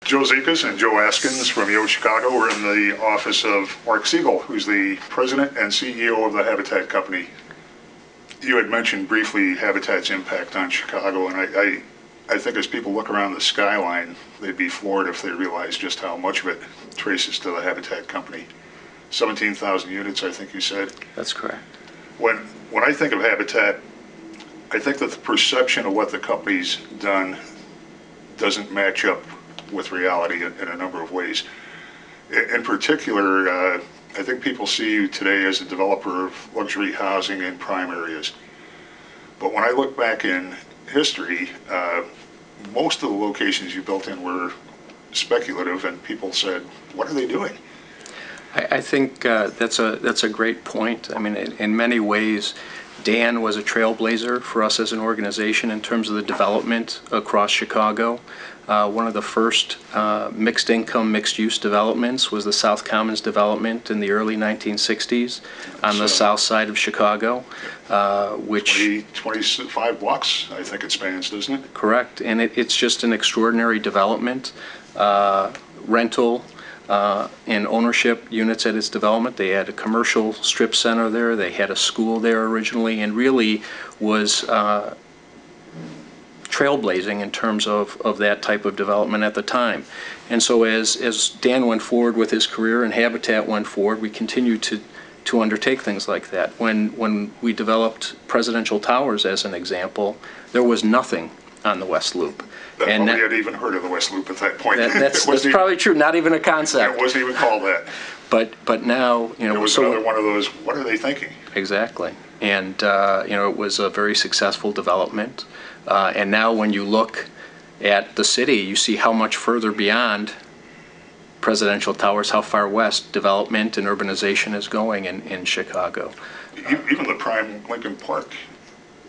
Joe Zekas and Joe Askins from YoChicago. We're in the office of Mark Segal, who's the president and CEO of the Habitat Company. You had mentioned briefly Habitat's impact on Chicago, and I think as people look around the skyline, they'd be floored if they realize just how much of it traces to the Habitat Company. 17,000 units, I think you said. That's correct. When I think of Habitat, I think that the perception of what the company's done doesn't match up with reality in a number of ways. In particular, I think people see you today as a developer of luxury housing in prime areas. But when I look back in history, most of the locations you built in were speculative, and people said, what are they doing? I think that's a great point. I mean, in many ways, Dan was a trailblazer for us as an organization in terms of the development across Chicago. One of the first mixed income, mixed use developments was the South Commons development in the early 1960s on the south side of Chicago, which 25 blocks, I think it spans, doesn't it? Correct, and it's just an extraordinary development. Rental and ownership units at its development. They had a commercial strip center there. They had a school there originally, and really was trailblazing in terms of that type of development at the time. And so as Dan went forward with his career and Habitat went forward, we continued to undertake things like that. When we developed Presidential Towers as an example, there was nothing on the West Loop. And nobody had even heard of the West Loop at that point. That's probably true. Not even a concept. It wasn't even called that. But now, you know, it was another one of those. What are they thinking? Exactly. And you know, it was a very successful development. And now, when you look at the city, you see how much further beyond Presidential Towers, how far west development and urbanization is going in Chicago. Even the prime Lincoln Park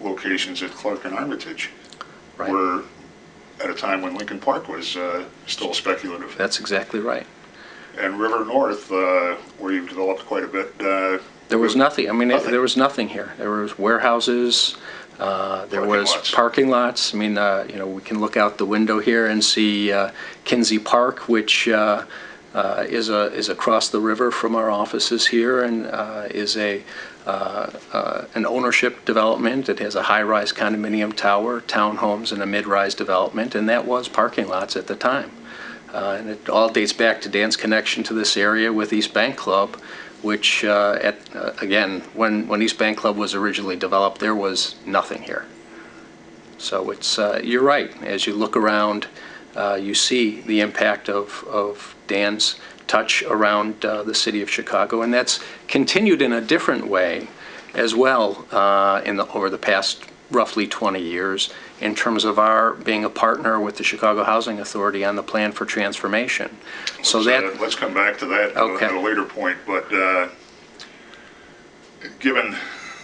locations at Clark and Armitage were at a time when Lincoln Park was still speculative. That's exactly right. And River North, where you've developed quite a bit, there was nothing. I mean, there was nothing here. There was warehouses. There was parking lots. I mean, you know, we can look out the window here and see Kinsey Park, which is across the river from our offices here, and is an ownership development. It has a high-rise condominium tower, townhomes, and a mid-rise development, and that was parking lots at the time. And it all dates back to Dan's connection to this area with East Bank Club, which, again, when East Bank Club was originally developed, there was nothing here. So it's, you're right. As you look around, you see the impact of Dan's touch around the city of Chicago, and that's continued in a different way as well over the past roughly 20 years in terms of our being a partner with the Chicago Housing Authority on the plan for transformation. So let's come back to that at a later point, but given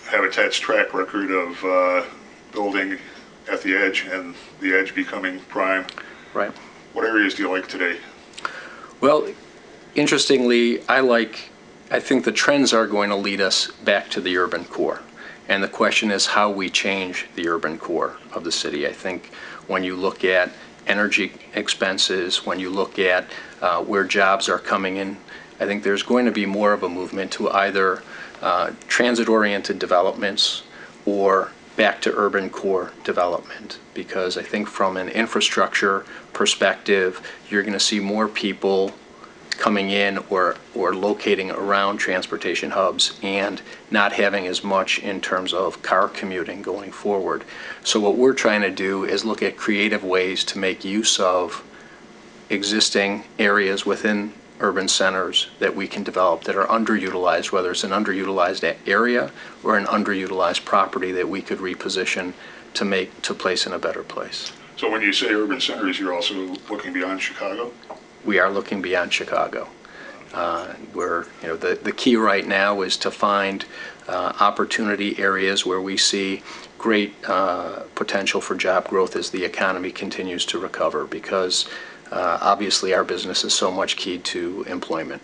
Habitat's track record of building at the edge and the edge becoming prime, what areas do you like today? Well, interestingly, I think the trends are going to lead us back to the urban core. And the question is how we change the urban core of the city. I think when you look at energy expenses, when you look at where jobs are coming in, I think there's going to be more of a movement to either transit-oriented developments or back to urban core development. Because I think from an infrastructure perspective, you're going to see more people coming in or locating around transportation hubs and not having as much in terms of car commuting going forward. So what we're trying to do is look at creative ways to make use of existing areas within urban centers that we can develop that are underutilized, whether it's an underutilized area or an underutilized property that we could reposition to place in a better place. So when you say urban centers, you're also looking beyond Chicago? We are looking beyond Chicago. The key right now is to find opportunity areas where we see great potential for job growth as the economy continues to recover, because obviously our business is so much keyed to employment.